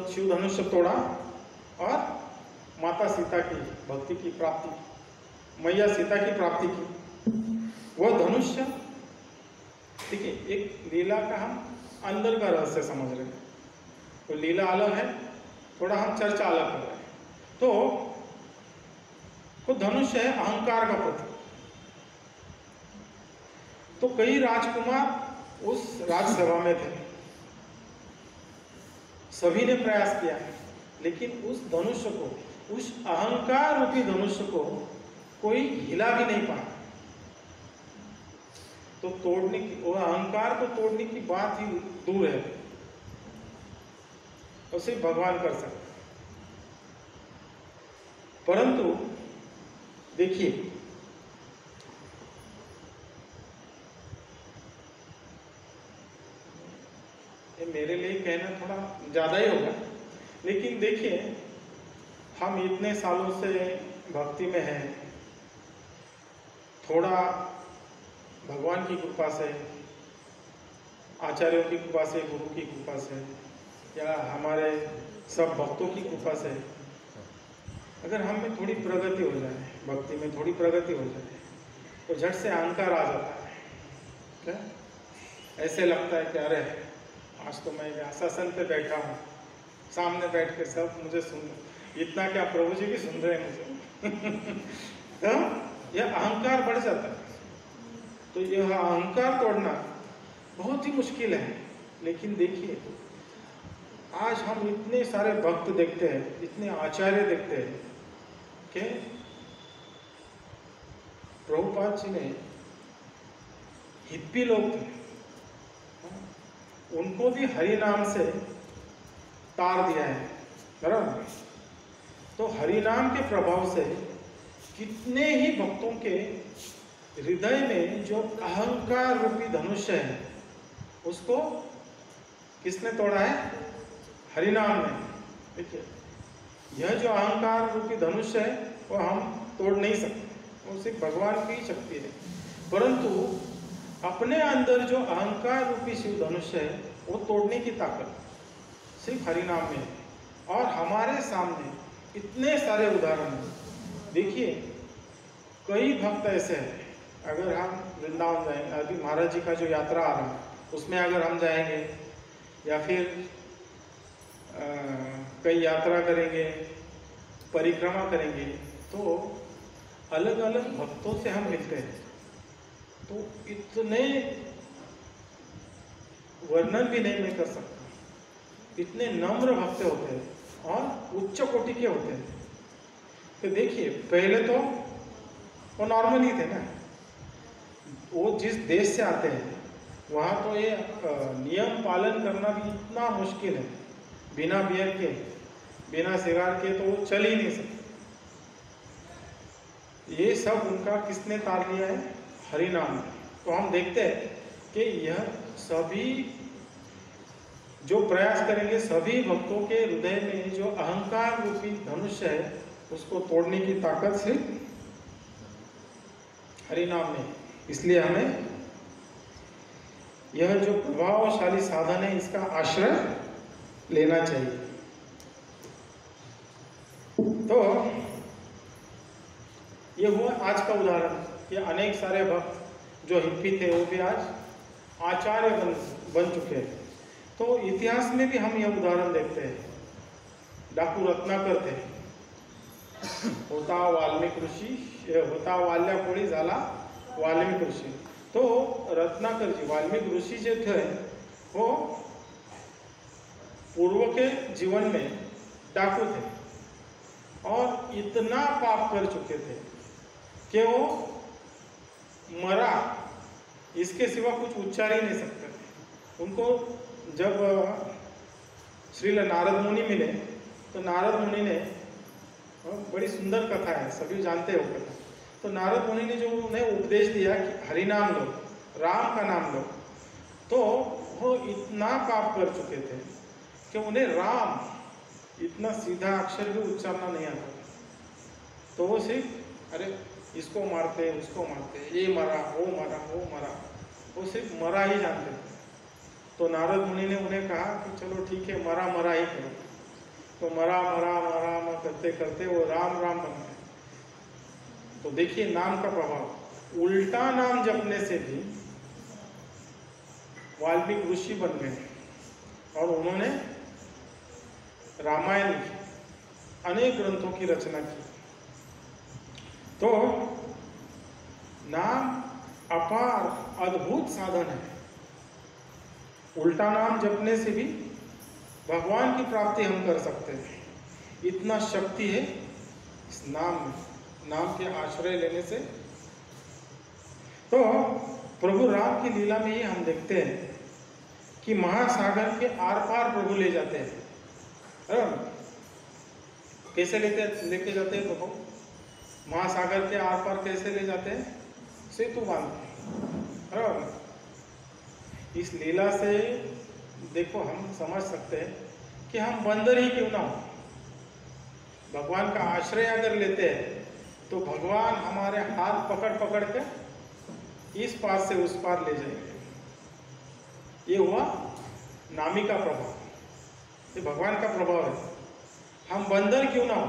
शिव धनुष तोड़ा और माता सीता की भक्ति की प्राप्ति, मैया सीता की प्राप्ति की। वह धनुष्य, ठीक है, एक लीला का हम अंदर का रहस्य समझ रहे हैं। तो लीला अलग है, थोड़ा हम चर्चा अलग कर रहे हैं। तो धनुष्य है अहंकार का प्रतीक। तो कई राजकुमार उस राजसभा में थे, सभी ने प्रयास किया, लेकिन उस धनुष्य को, उस अहंकार रूपी धनुष्य को कोई हिला भी नहीं पाया। तो तोड़ने की, वो अहंकार को तोड़ने की बात ही दूर है, तो सिर्फ भगवान कर सकते। परंतु देखिए, ये मेरे लिए कहना थोड़ा ज्यादा ही होगा, लेकिन देखिए, हम इतने सालों से भक्ति में हैं, थोड़ा भगवान की कृपा से, आचार्यों की कृपा से, गुरु की कृपा से, या हमारे सब भक्तों की कृपा से अगर हम में थोड़ी प्रगति हो जाए, भक्ति में थोड़ी प्रगति हो जाए, तो झट से अहंकार आ जाता है। क्या ऐसे लगता है कि अरे आज तो मैं व्यासासन पे बैठा हूँ, सामने बैठ के सब मुझे सुन, इतना क्या प्रभु जी भी सुन रहे हैं मुझे। तो यह अहंकार बढ़ जाता है। तो यह अहंकार तोड़ना बहुत ही मुश्किल है। लेकिन देखिए, आज हम इतने सारे भक्त देखते हैं, इतने आचार्य देखते हैं कि प्रभुपाद जी ने, हिप्पी लोग थे, उनको भी हरि नाम से तार दिया है, बराबर। तो हरि नाम के प्रभाव से कितने ही भक्तों के हृदय में जो अहंकार रूपी धनुष्य है, उसको किसने तोड़ा है? हरि नाम ने। देखिए, यह जो अहंकार रूपी धनुष्य है वो हम तोड़ नहीं सकते, वो सिर्फ भगवान की शक्ति है। परंतु अपने अंदर जो अहंकार रूपी शिव धनुष्य है वो तोड़ने की ताकत सिर्फ हरि नाम में है। और हमारे सामने इतने सारे उदाहरण हैं। देखिए, कई भक्त ऐसे हैं, अगर हम वृंदावन जाएंगे, अभी महाराज जी का जो यात्रा आ रहा है उसमें अगर हम जाएंगे या फिर कई यात्रा करेंगे, परिक्रमा करेंगे, तो अलग अलग भक्तों से हम मिलते हैं, तो इतने वर्णन भी नहीं मैं कर सकता, इतने नम्र भक्त होते हैं और उच्च कोटि के होते हैं। तो देखिए पहले तो वो नॉर्मल ही थे ना, वो जिस देश से आते हैं वहाँ तो ये नियम पालन करना भी इतना मुश्किल है, बिना बियर के बिना सिगार के तो वो चल ही नहीं सकते। ये सब उनका किसने तार लिया है? हरि नाम। तो हम देखते हैं कि यह सभी जो प्रयास करेंगे, सभी भक्तों के हृदय में जो अहंकार रूपी धनुष्य है उसको तोड़ने की ताकत से हरि नाम में। इसलिए हमें यह जो प्रभावशाली साधन है इसका आश्रय लेना चाहिए। तो ये हुआ आज का उदाहरण कि अनेक सारे भक्त जो हिप्पी थे वो भी आज आचार्य बन चुके हैं। तो इतिहास में भी हम यह उदाहरण देखते हैं। डाकू रत्नाकर थे, होता वाल्मीकि ऋषि, होता वाल्याकोळी झाला वाल्मीकि ऋषि। तो रत्नाकर जी वाल्मीकि ऋषि जो थे वो पूर्व के जीवन में डाकू थे और इतना पाप कर चुके थे कि वो मरा, इसके सिवा कुछ उच्चार ही नहीं सकते थे। उनको जब श्रील नारद मुनि मिले तो नारद मुनि ने, बड़ी सुंदर कथा है, सभी जानते हो कथा, तो नारद मुनि ने जो उन्हें उपदेश दिया कि हरि नाम लो, राम का नाम लो, तो वो इतना पाप कर चुके थे कि उन्हें राम इतना सीधा अक्षर भी उच्चारना नहीं आता। तो वो सिर्फ अरे इसको मारते उसको मारते, ये मरा वो मरा वो मरा, वो सिर्फ मरा ही जानते थे। तो नारद मुनि ने उन्हें कहा कि चलो ठीक है, मरा मरा ही करो। तो मरा मरा मरा मरा करते करते वो राम राम बन गए। तो देखिए नाम का प्रभाव, उल्टा नाम जपने से भी वाल्मीकि ऋषि बन गए और उन्होंने रामायण अनेक ग्रंथों की रचना की। तो नाम अपार अद्भुत साधन है। उल्टा नाम जपने से भी भगवान की प्राप्ति हम कर सकते हैं, इतना शक्ति है इस नाम में, नाम के आश्रय लेने से। तो प्रभु राम की लीला में ही हम देखते हैं कि महासागर के आर पार प्रभु ले जाते हैं। कैसे लेके जाते हैं प्रभु? महासागर के आर पार कैसे ले जाते हैं? सेतु बांधते हैं। इस लीला से देखो हम समझ सकते हैं कि हम बंदर ही क्यों ना हो, भगवान का आश्रय अगर लेते हैं तो भगवान हमारे हाथ पकड़ पकड़ के इस पार से उस पार ले जाएंगे। ये हुआ नामी का प्रभाव, ये भगवान का प्रभाव है। हम बंदर क्यों ना हो,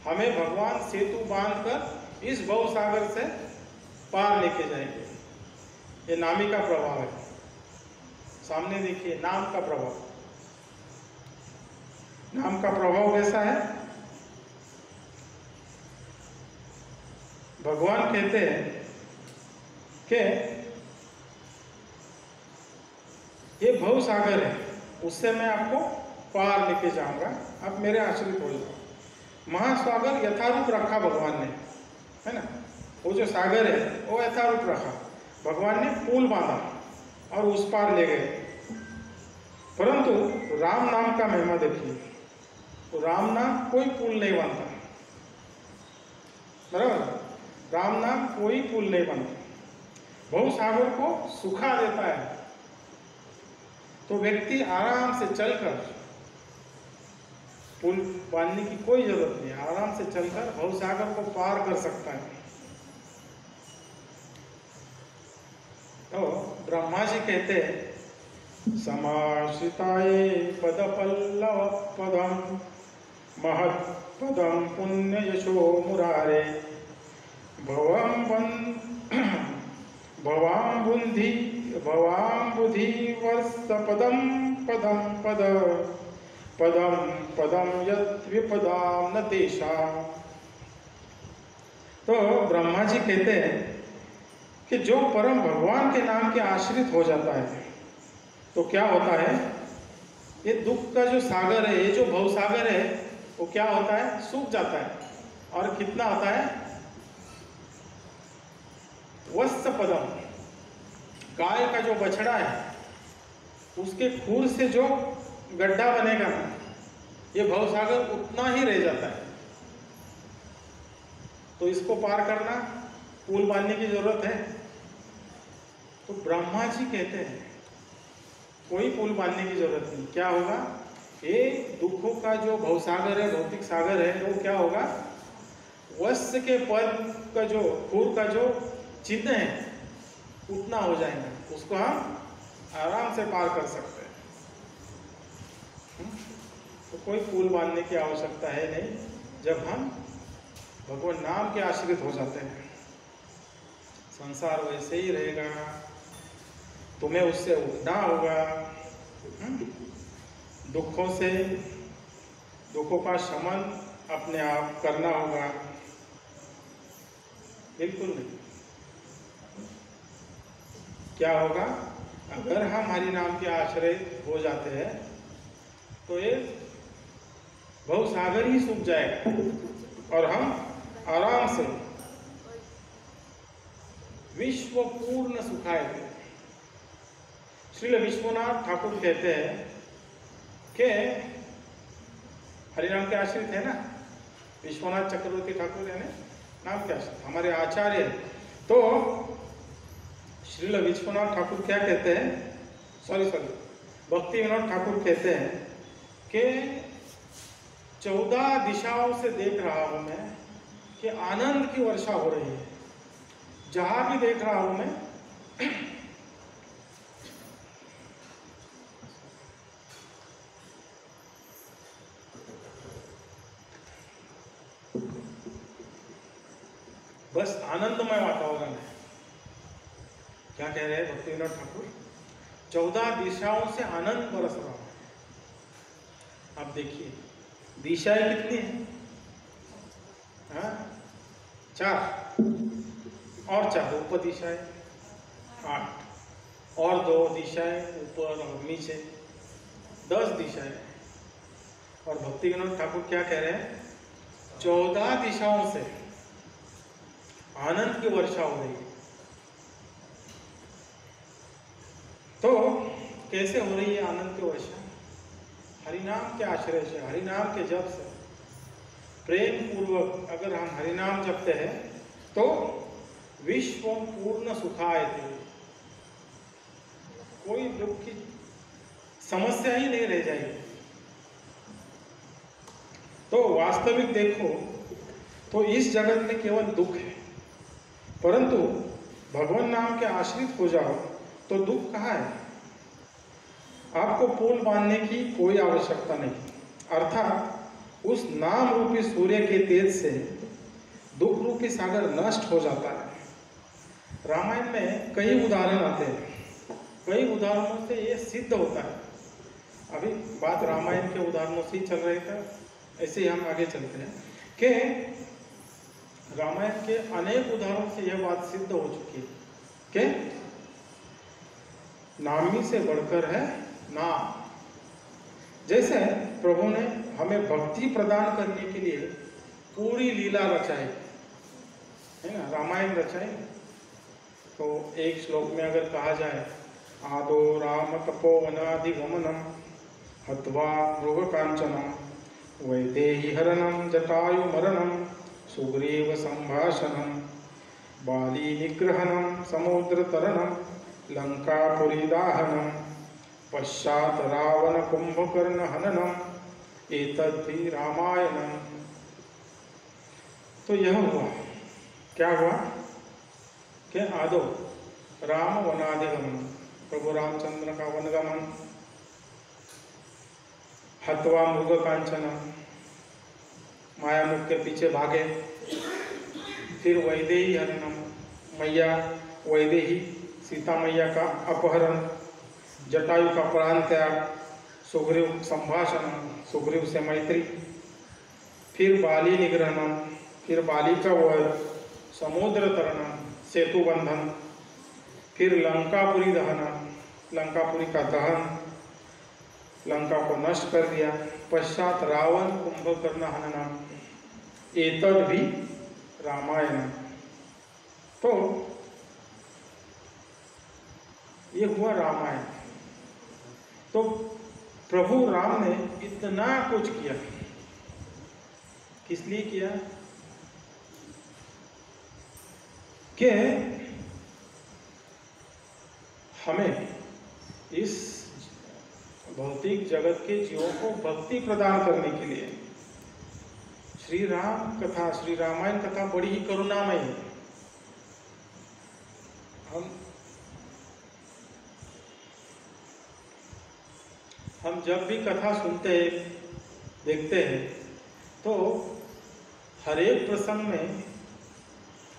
हमें भगवान सेतु बांधकर इस भव सागर से पार लेके जाएंगे। ये नामी का प्रभाव है। सामने देखिए नाम का प्रभाव। नाम का प्रभाव कैसा है? भगवान कहते हैं कि ये भव सागर है, उससे मैं आपको पार लेके जाऊंगा, आप मेरे आश्रित हो जाओ। महासागर यथारूप रखा भगवान ने, है ना। वो जो सागर है वो यथारूप रखा, भगवान ने पुल बांधा और उस पार ले गए। परंतु राम नाम का महिमा देखिए, तो राम नाम कोई पुल नहीं बनता, बराबर। राम नाम कोई पुल नहीं बनता, भव सागर को सुखा देता है। तो व्यक्ति आराम से चलकर, पुल बांधने की कोई जरूरत नहीं, आराम से चलकर भव सागर को पार कर सकता है। तो ब्रह्मा जी कहते हैं, समाश्रिताये पद पल्लव पदम महत् पदम पुण्य यशो मुरारे भवाम्बुधि वर्ष पदम पदम पद पदम पदम यत् विपदाम न तेषा। तो ब्रह्मा जी कहते हैं कि जो परम भगवान के नाम के आश्रित हो जाता है तो क्या होता है, ये दुख का जो सागर है, ये जो भव सागर है, वो क्या होता है, सूख जाता है। और कितना होता है, वत्स पदम, गाय का जो बछड़ा है उसके खूर से जो गड्ढा बनेगा ना, ये भवसागर उतना ही रह जाता है। तो इसको पार करना, पुल बांधने की जरूरत है। तो ब्रह्मा जी कहते हैं कोई पुल बांधने की जरूरत नहीं। क्या होगा, ये दुखों का जो भवसागर है, भौतिक सागर है, वो क्या होगा, वत्स के पद का जो खूर का जो चिन्ह है उतना हो जाएगा, उसको हम आराम से पार कर सकते हैं। तो कोई पुल बांधने की आवश्यकता है नहीं, जब हम भगवान नाम के आश्रित हो जाते हैं। संसार वैसे ही रहेगा, तुम्हें उससे उठना होगा, दुखों का शमन अपने आप करना होगा। बिल्कुल नहीं। क्या होगा, अगर हम हरि नाम के आश्रय हो जाते हैं तो ये भवसागर ही सूख जाएगा और हम आराम से विश्व पूर्ण सुखाए थे। श्रील विश्वनाथ ठाकुर कहते हैं कि हरिनाम के आश्रित है ना, विश्वनाथ चक्रवर्ती ठाकुर है ना, नाम के आश्रित हमारे आचार्य। तो श्रील विश्वनाथ ठाकुर क्या कहते हैं, भक्ति विनोद ठाकुर कहते हैं कि 14 दिशाओं से देख रहा हूं मैं कि आनंद की वर्षा हो रही है। जहां भी देख रहा हूं मैं बस आनंदमय वातावरण है। क्या कह रहे हैं भक्ति विनोद ठाकुर, 14 दिशाओं से आनंद बरस रहा है। आप देखिए दिशाएं कितनी है, हाँ 4 और 4 ऊपर दिशाएं 8 और 2 दिशाएं ऊपर और नीचे 10 दिशाएं। और भक्ति विनोद ठाकुर क्या कह रहे हैं, 14 दिशाओं से आनंद की वर्षा हो रही है। तो कैसे हो रही है आनंद की वर्षा, हरिनाम के आश्रय से, हरिनाम के जप से। प्रेम पूर्वक अगर हम हरिनाम जपते हैं तो विश्व पूर्ण सुखाए थे, कोई दुख की समस्या ही नहीं रह जाएगी। तो वास्तविक देखो तो इस जगत में केवल दुख है, परंतु भगवान नाम के आश्रित हो जाओ तो दुख कहाँ है। आपको पुल बांधने की कोई आवश्यकता नहीं, अर्थात उस नाम रूपी सूर्य के तेज से दुख रूपी सागर नष्ट हो जाता है। रामायण में कई उदाहरण आते हैं, कई उदाहरणों से ये सिद्ध होता है। अभी बात रामायण के उदाहरणों से ही चल रही था, ऐसे ही हम आगे चलते हैं कि रामायण के अनेक उदाहरणों से यह बात सिद्ध हो चुकी है कि नामी से बढ़कर है नाम। जैसे प्रभु ने हमें भक्ति प्रदान करने के लिए पूरी लीला रचाई है ना, रामायण रचाई। तो एक श्लोक में अगर कहा जाए, आदो राम तपोवनाधिगमनम हत्वा मृगकांचनम वैदेही हरणम जटायु मरणम सुग्रीव संभाषणम बाली निग्रहणम समुद्र तरणम लंकापुरी दाहनम पश्चात रावण कुंभकर्ण हननम एतद्धि रामायणम। तो यह हुआ, क्या हुआ कि आदो राम वनाधिगमन, प्रभु रामचंद्र का वनगमन, हत्वा मृग कांचन, माया मुख के पीछे भागे, फिर वैदेही हरणम, मैया वैदेही सीता मैया का अपहरण, जटायु का प्राण त्याग, सुग्रीव संभाषण, सुग्रीव से मैत्री, फिर बाली निग्रहण, फिर बाली का वध, समुद्र तरण, सेतु बंधन, फिर लंकापुरी दहन, लंकापुरी का दहन, लंका को नष्ट कर दिया, पश्चात रावण कुंभकर्ण हनन, एतद भी रामायण। तो ये हुआ रामायण। तो प्रभु राम ने इतना कुछ किया, किस लिए किया कि हमें इस भौतिक जगत के जीवों को भक्ति प्रदान करने के लिए। श्री राम कथा, श्री रामायण कथा बड़ी ही करुणामय है। हम जब भी कथा सुनते हैं, देखते हैं, तो हर एक प्रसंग में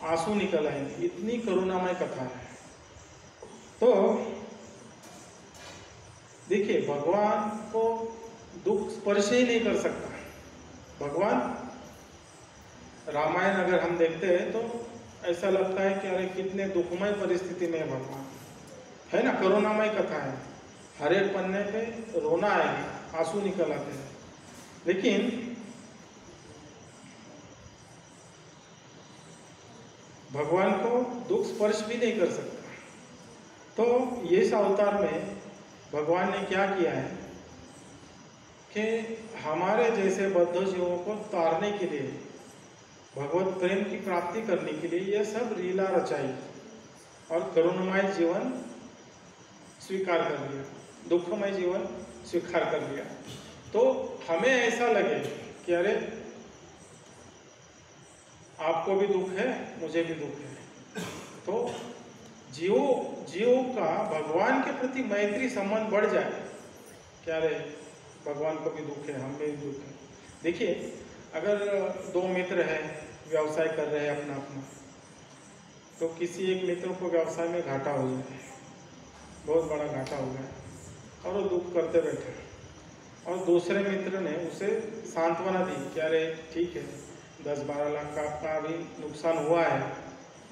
आंसू निकल आएंगे, इतनी करुणामय कथा है। तो देखिए, भगवान को दुख स्पर्श ही नहीं कर सकता। भगवान रामायण अगर हम देखते हैं तो ऐसा लगता है कि अरे कितने दुखमय परिस्थिति में भगवान है ना, करुणामय कथा है। हर एक पन्ने पे रोना आएगा, आंसू निकल आते हैं। लेकिन भगवान को दुख स्पर्श भी नहीं कर सकता। तो ये इस अवतार में भगवान ने क्या किया है कि हमारे जैसे बद्ध जीवों को तारने के लिए, भगवत प्रेम की प्राप्ति करने के लिए यह सब लीला रचाई और करुणामय जीवन स्वीकार कर लिया, दुखमय जीवन स्वीकार कर लिया। तो हमें ऐसा लगे कि अरे आपको भी दुख है, मुझे भी दुख है। तो जीवों का भगवान के प्रति मैत्री संबंध बढ़ जाए, क्या रे भगवान को भी दुख है, हमें भी दुख है। देखिए, अगर दो मित्र हैं, व्यवसाय कर रहे हैं अपना अपना, तो किसी एक मित्र को व्यवसाय में घाटा हो जाए, बहुत बड़ा घाटा हो गया, और वो दुख करते बैठे, और दूसरे मित्र ने उसे सांत्वना दी कि अरे ठीक है, 10-12 लाख का भी नुकसान हुआ है,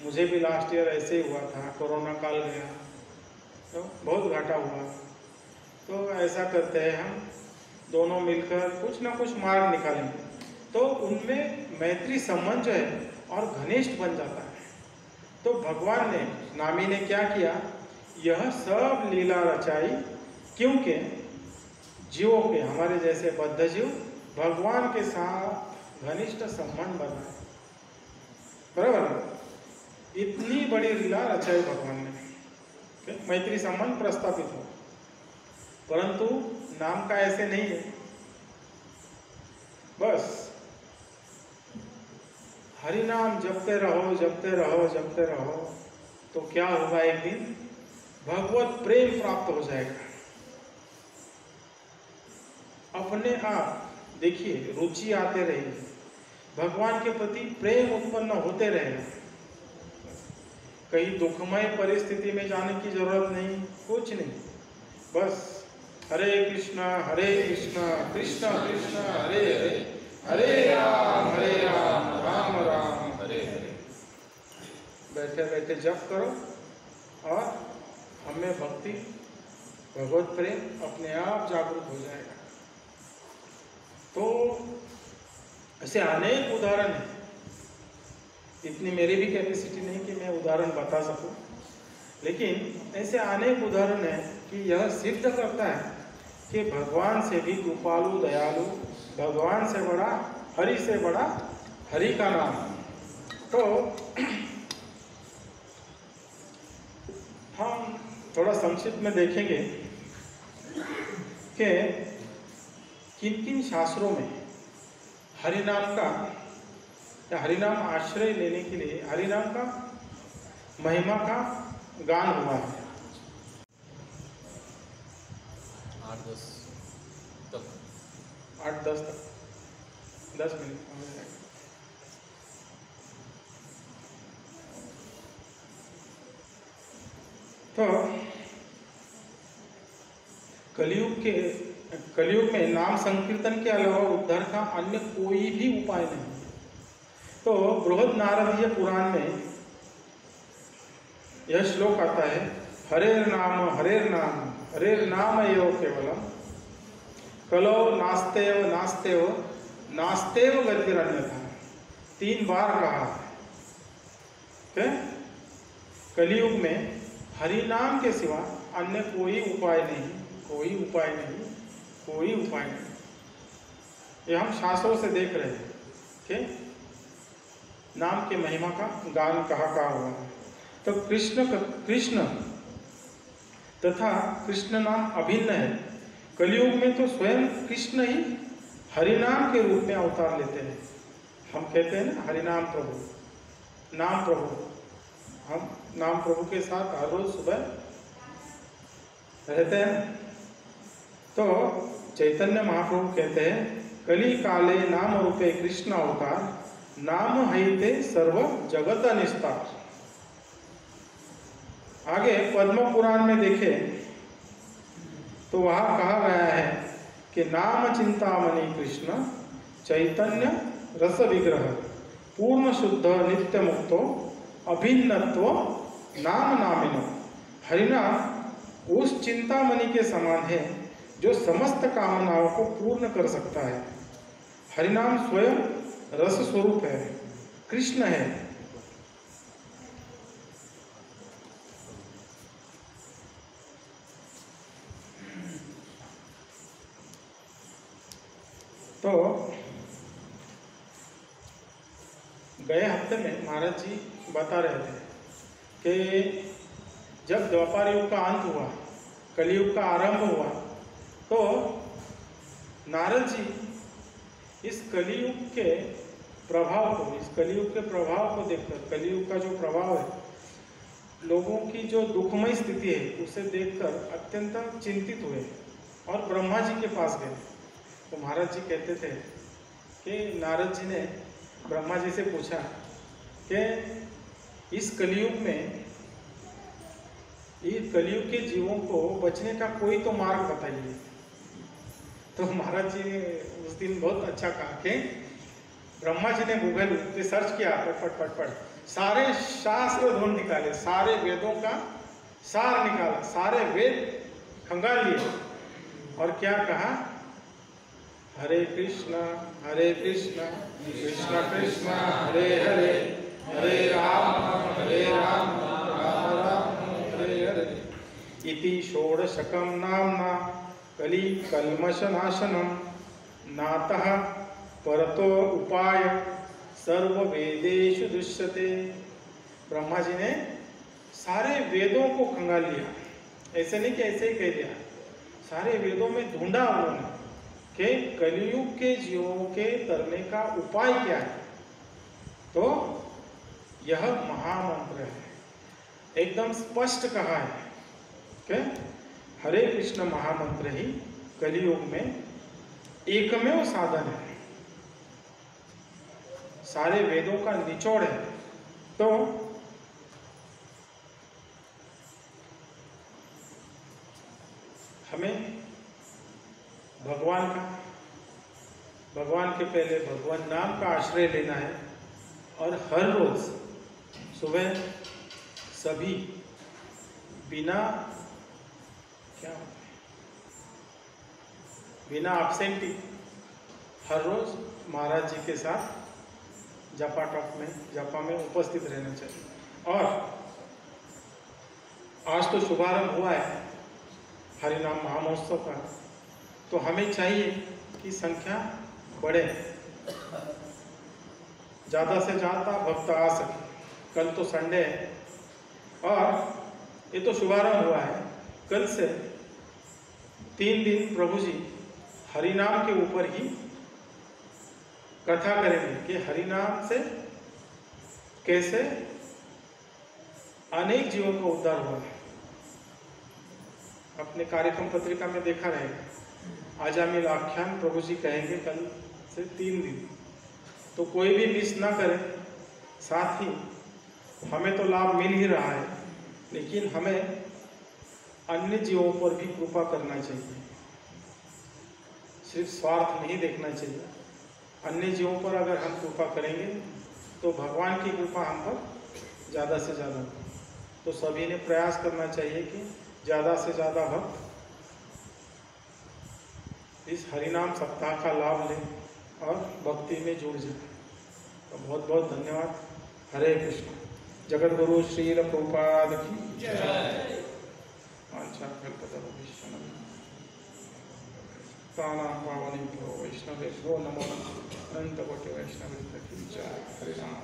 मुझे भी लास्ट ईयर ऐसे ही हुआ था, कोरोना काल गया तो बहुत घाटा हुआ। तो ऐसा करते हैं, हम दोनों मिलकर कुछ ना कुछ मार्ग निकालेंगे। तो उनमें मैत्री संबंध जो है और घनिष्ठ बन जाता है। तो भगवान ने, नामी ने क्या किया, यह सब लीला रचाई, क्योंकि जीवों के, हमारे जैसे बद्ध जीव भगवान के साथ घनिष्ठ संबंध बनाए। बराबर, इतनी बड़ी लीला रचाई भगवान ने, मैत्री संबंध प्रस्थापित हो। परंतु नाम का ऐसे नहीं है, बस हरि नाम जपते रहो, जपते रहो, जपते रहो, तो क्या होगा, एक दिन भगवत प्रेम प्राप्त हो जाएगा अपने आप। देखिए, रुचि आते रहेगी, भगवान के प्रति प्रेम उत्पन्न होते रहेगा। कहीं दुखमय परिस्थिति में जाने की जरूरत नहीं, कुछ नहीं, बस हरे कृष्णा कृष्ण कृष्ण हरे हरे, हरे राम राम राम हरे हरे। बैठे बैठे जप करो और हमें भक्ति, भगवत प्रेम अपने आप जागरूक हो जाएगा। तो ऐसे अनेक उदाहरण हैं, इतनी मेरी भी कैपेसिटी नहीं कि मैं उदाहरण बता सकूं, लेकिन ऐसे अनेक उदाहरण हैं कि यह सिद्ध करता है कि भगवान से भी कृपालु, दयालु, भगवान से बड़ा, हरि से बड़ा, हरि का नाम। तो हम थोड़ा संक्षिप्त में देखेंगे कि किन किन शास्त्रों में हरिनाम का या हरिनाम आश्रय लेने के लिए हरिनाम का महिमा का गान हुआ है। 8-10 तक 10 मिनट। तो कलयुग में नाम संकीर्तन के अलावा उद्धार का अन्य कोई भी उपाय नहीं। तो बृहद नारदीय पुराण में यह श्लोक आता है, हरेर नाम एव केवलम कलो नास्तेव नास्तेव नास्तेव गतिरन्यथा। 3 बार कहा है। कलयुग में हरि नाम के सिवा अन्य कोई उपाय नहीं, कोई उपाय नहीं, कोई उपाय नहीं। ये हम शास्त्रों से देख रहे हैं कि नाम के महिमा का गान कहा हुआ है। तो कृष्ण तथा कृष्ण नाम अभिन्न है। कलयुग में तो स्वयं कृष्ण ही हरिनाम के रूप में अवतार लेते हैं। हम कहते हैं ना हरिनाम प्रभु, नाम प्रभु। हम नाम प्रभु के साथ हर रोज सुबह रहते हैं। तो चैतन्य महाप्रभु कहते हैं, कली काले नाम रूपे कृष्ण अवतार, नाम हईते सर्व जगत निस्तार। आगे पद्म पुराण में देखें तो वहां कहा गया है कि नाम चिंतामणि कृष्ण चैतन्य रस विग्रह पूर्ण शुद्ध नित्य मुक्तो अभिन्नत्व नाम नामिनो। हरिनाम उस चिंतामणि के समान है जो समस्त कामनाओं को पूर्ण कर सकता है। हरिनाम स्वयं रस स्वरूप है, कृष्ण है। तो गए हफ्ते में महाराज जी बता रहे थे कि जब द्वापर युग का अंत हुआ, कलयुग का आरंभ हुआ, तो नारद जी इस कलयुग के प्रभाव को, इस कलयुग के प्रभाव को देखकर, कलयुग का जो प्रभाव है, लोगों की जो दुखमय स्थिति है, उसे देखकर अत्यंत चिंतित हुए और ब्रह्मा जी के पास गए। तो महाराज जी कहते थे कि नारद जी ने ब्रह्मा जी से पूछा कि इस कलयुग में, इस कलयुग के जीवों को बचने का कोई तो मार्ग बताइए। तो महाराज जी ने उस दिन बहुत अच्छा कहा कि ब्रह्मा जी ने गूगल पे सर्च किया, पट सारे शास्त्र ढूंढ निकाले, सारे वेदों का सार निकाला, सारे वेद खंगाल लिए और क्या कहा, हरे कृष्णा कृष्ण कृष्ण हरे हरे, हरे राम राम राम हरे हरे। इति षोडशकं नाम्ना कली कल्मषनाशनम नातः परतो उपाय सर्व वेदेषु दृश्यते। ब्रह्मा जी ने सारे वेदों को खंगाल लिया, ऐसे नहीं कि ऐसे ही कह दिया, सारे वेदों में ढूंढा उन्होंने कि कलयुग के जीवों के तरने का उपाय क्या है। तो यह महामंत्र है, एकदम स्पष्ट कहा है कि हरे कृष्ण महामंत्र ही कलयुग में एकमेव साधन है, सारे वेदों का निचोड़ है। तो हमें भगवान के पहले भगवान नाम का आश्रय लेना है और हर रोज सुबह सभी बिना एब्सेंटी हर रोज महाराज जी के साथ जपा में उपस्थित रहना चाहिए। और आज तो शुभारंभ हुआ है हरिनाम महामहोत्सव का, तो हमें चाहिए कि संख्या बढ़े, ज़्यादा से ज़्यादा भक्त आ सके। कल तो संडे है और ये तो शुभारंभ हुआ है, कल से 3 दिन प्रभु जी हरिनाम के ऊपर ही कथा करेंगे कि हरिनाम से कैसे अनेक जीवों का उद्धार हुआ है। अपने कार्यक्रम पत्रिका में देखा रहेगा, आजामिल आख्यान प्रभु जी कहेंगे कल से 3 दिन, तो कोई भी मिस ना करे। साथ ही हमें तो लाभ मिल ही रहा है, लेकिन हमें अन्य जीवों पर भी कृपा करना चाहिए। सिर्फ स्वार्थ नहीं देखना चाहिए। अन्य जीवों पर अगर हम कृपा करेंगे तो भगवान की कृपा हम पर ज़्यादा से ज़्यादा हो। तो सभी ने प्रयास करना चाहिए कि ज़्यादा से ज़्यादा भक्त इस हरिनाम सप्ताह का लाभ लें और भक्ति में जुड़ जाए। तो बहुत बहुत धन्यवाद। हरे कृष्ण। जगत गुरु श्रील प्रभुपाद की जय। वांछा कल्पतरुभ्यश्च पावनेभ्यो वैष्णवेभ्यो नमो नमः। अनंतकोटि वैष्णवेभ्यो की जय। हरे राम।